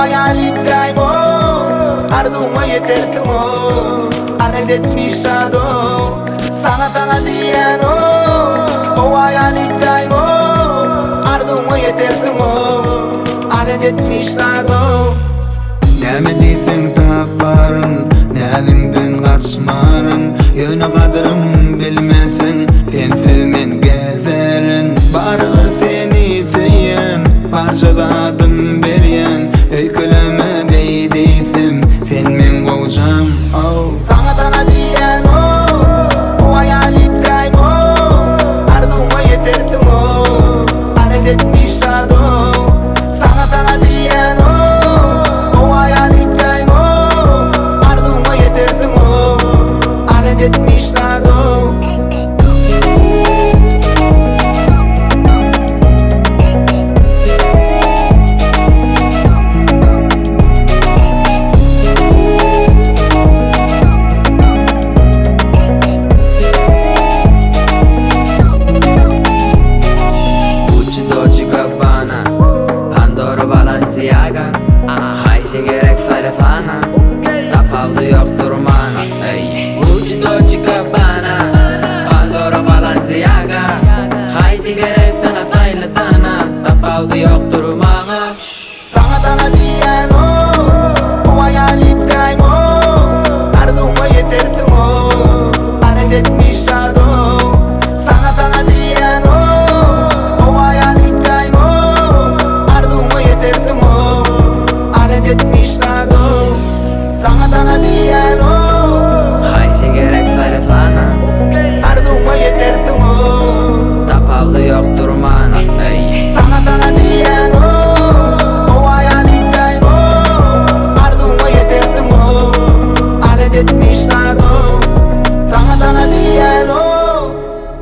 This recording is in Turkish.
hayalit kaybo arduma yetersin o adet etmişler o sana diyen o hayalit kaybo arduma yetersin o adet etmişler o Näme diýsen taparyn, näliňden gaçmaryn, ýöne gadyrym bilmeseň, sensiz men gezerin. Barıgy seni seýen, parçaladım berýän, öýkeleme beýdisim, sen men gowjam. Sana diyen o hayalit kaybo arduma yetersin o adet etmişler o sana diyen o hayalit kaybo arduma yetersin o adet etmişler o Balenciaga Haydi gerek söyle sana Tapavlı yoktur mana Gucci Dolce Gabbana Pandora Balenciaga Haydi gerek sana söyle sana Tapavlı yoktur mana sana